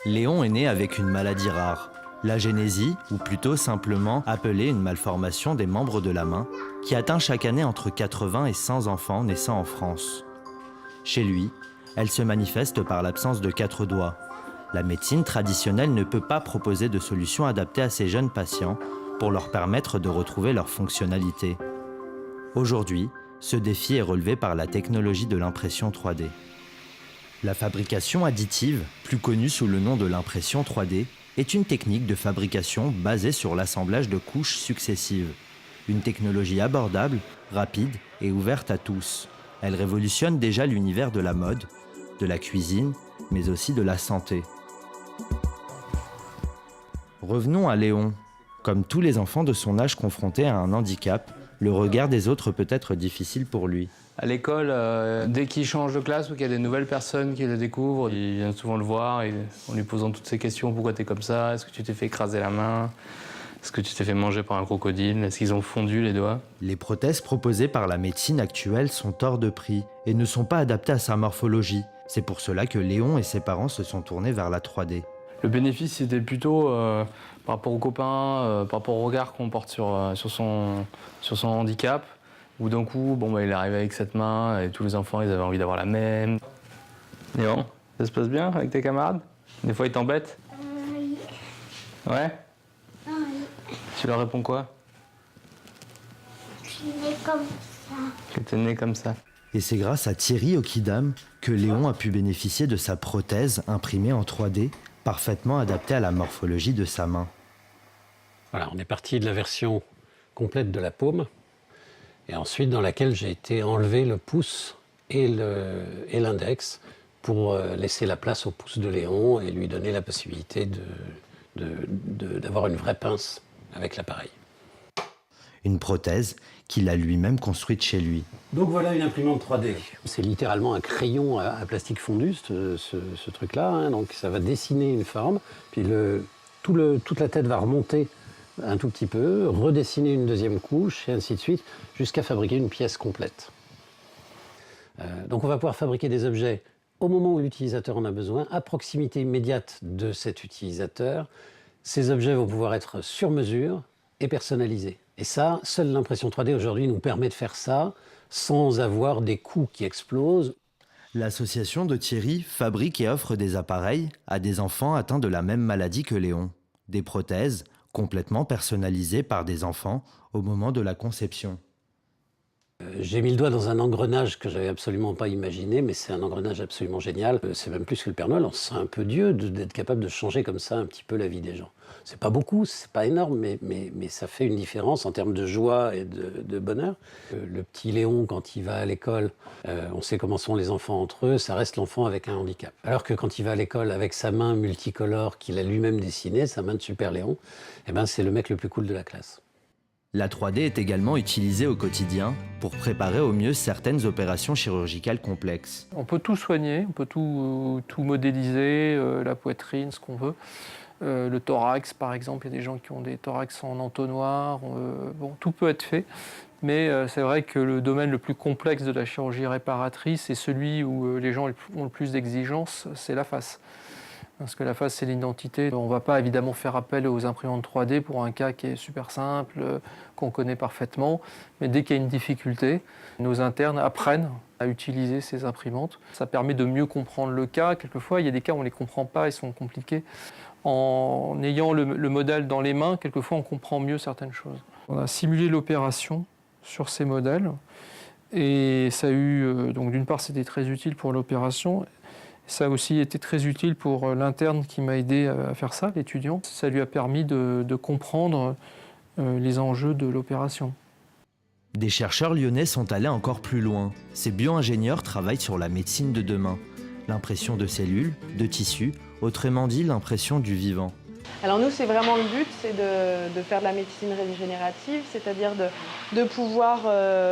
Léon est né avec une maladie rare, l'agénésie, ou plutôt simplement appelée une malformation des membres de la main, qui atteint chaque année entre 80 et 100 enfants naissant en France. Chez lui, elle se manifeste par l'absence de 4 doigts. La médecine traditionnelle ne peut pas proposer de solution adaptée à ces jeunes patients pour leur permettre de retrouver leur fonctionnalité. Aujourd'hui, ce défi est relevé par la technologie de l'impression 3D. La fabrication additive, plus connue sous le nom de l'impression 3D, est une technique de fabrication basée sur l'assemblage de couches successives. Une technologie abordable, rapide et ouverte à tous. Elle révolutionne déjà l'univers de la mode, de la cuisine, mais aussi de la santé. Revenons à Léon. Comme tous les enfants de son âge confrontés à un handicap, le regard des autres peut être difficile pour lui. À l'école, dès qu'il change de classe ou qu'il y a des nouvelles personnes qui le découvrent, ils viennent souvent le voir en lui posant toutes ces questions. Pourquoi t'es comme ça? Est-ce que tu t'es fait écraser la main? Est-ce que tu t'es fait manger par un crocodile? Est-ce qu'ils ont fondu les doigts? Les prothèses proposées par la médecine actuelle sont hors de prix et ne sont pas adaptées à sa morphologie. C'est pour cela que Léon et ses parents se sont tournés vers la 3D. Le bénéfice, c'était plutôt par rapport aux copains, par rapport au regard qu'on porte sur son handicap. Où d'un coup, il est arrivé avec cette main et tous les enfants, ils avaient envie d'avoir la même. Léon, ça se passe bien avec tes camarades? Des fois, ils t'embêtent? Oui. Ouais? Oui. Tu leur réponds quoi? Je suis née comme ça. Que t'es né comme ça. Et c'est grâce à Thierry Okidam que Léon a pu bénéficier de sa prothèse imprimée en 3D, parfaitement adaptée à la morphologie de sa main. Voilà, on est parti de la version complète de la paume, et ensuite dans laquelle j'ai été enlever le pouce et l'index pour laisser la place au pouce de Léon et lui donner la possibilité d'avoir une vraie pince avec l'appareil. Une prothèse qu'il a lui-même construite chez lui. Donc voilà une imprimante 3D. C'est littéralement un crayon à plastique fondu, ce truc-là. Hein. Donc ça va dessiner une forme, puis toute la tête va remonter un tout petit peu, redessiner une deuxième couche, et ainsi de suite, jusqu'à fabriquer une pièce complète. Donc on va pouvoir fabriquer des objets au moment où l'utilisateur en a besoin, à proximité immédiate de cet utilisateur. Ces objets vont pouvoir être sur mesure et personnalisés. Et ça, seule l'impression 3D aujourd'hui nous permet de faire ça sans avoir des coûts qui explosent. L'association de Thierry fabrique et offre des appareils à des enfants atteints de la même maladie que Léon. Des prothèses complètement personnalisées par des enfants au moment de la conception. J'ai mis le doigt dans un engrenage que je n'avais absolument pas imaginé, mais c'est un engrenage absolument génial. C'est même plus que le Père Noël, on se sent un peu Dieu d'être capable de changer comme ça un petit peu la vie des gens. C'est pas beaucoup, c'est pas énorme, mais ça fait une différence en termes de joie et de bonheur. Le petit Léon, quand il va à l'école, on sait comment sont les enfants entre eux, ça reste l'enfant avec un handicap. Alors que quand il va à l'école avec sa main multicolore qu'il a lui-même dessinée, sa main de Super Léon, eh ben c'est le mec le plus cool de la classe. La 3D est également utilisée au quotidien pour préparer au mieux certaines opérations chirurgicales complexes. On peut tout soigner, on peut tout modéliser, la poitrine, ce qu'on veut. Le thorax, par exemple, il y a des gens qui ont des thorax en entonnoir. Tout peut être fait. Mais c'est vrai que le domaine le plus complexe de la chirurgie réparatrice et celui où les gens ont le plus d'exigences, c'est la face. Parce que la face, c'est l'identité. On ne va pas évidemment faire appel aux imprimantes 3D pour un cas qui est super simple, qu'on connaît parfaitement. Mais dès qu'il y a une difficulté, nos internes apprennent à utiliser ces imprimantes. Ça permet de mieux comprendre le cas. Quelquefois, il y a des cas où on ne les comprend pas, ils sont compliqués. En ayant le modèle dans les mains, quelquefois, on comprend mieux certaines choses. On a simulé l'opération sur ces modèles. Et ça a eu, donc d'une part, c'était très utile pour l'opération. Ça a aussi été très utile pour l'interne qui m'a aidé à faire ça, l'étudiant. Ça lui a permis de comprendre les enjeux de l'opération. Des chercheurs lyonnais sont allés encore plus loin. Ces bio-ingénieurs travaillent sur la médecine de demain. L'impression de cellules, de tissus, autrement dit l'impression du vivant. Alors nous, c'est vraiment le but, c'est de faire de la médecine régénérative, c'est-à-dire de pouvoir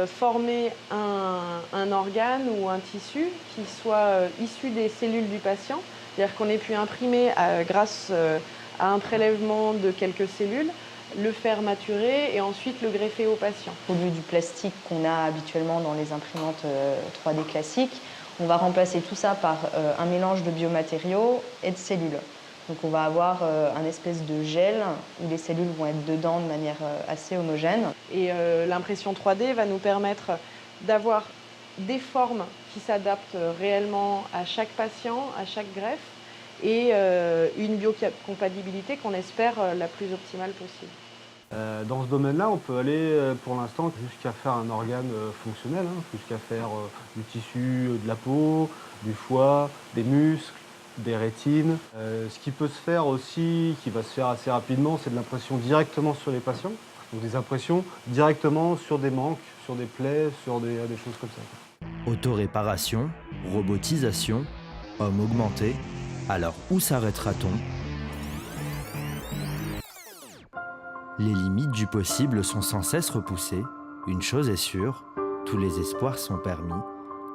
former un organe ou un tissu qui soit issu des cellules du patient, c'est-à-dire qu'on ait pu imprimer grâce à un prélèvement de quelques cellules, le faire maturer et ensuite le greffer au patient. Au lieu du plastique qu'on a habituellement dans les imprimantes 3D classiques, on va remplacer tout ça par un mélange de biomatériaux et de cellules. Donc on va avoir un espèce de gel où les cellules vont être dedans de manière assez homogène. Et l'impression 3D va nous permettre d'avoir des formes qui s'adaptent réellement à chaque patient, à chaque greffe, et une biocompatibilité qu'on espère la plus optimale possible. Dans ce domaine-là, on peut aller pour l'instant jusqu'à faire un organe fonctionnel, jusqu'à faire du tissu de la peau, du foie, des muscles, des rétines. Ce qui peut se faire aussi, qui va se faire assez rapidement, c'est de l'impression directement sur les patients. Donc des impressions directement sur des manques, sur des plaies, sur des choses comme ça. Autoréparation, robotisation, homme augmenté, alors où s'arrêtera-t-on ? Les limites du possible sont sans cesse repoussées. Une chose est sûre, tous les espoirs sont permis.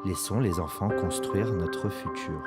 Laissons les enfants construire notre futur.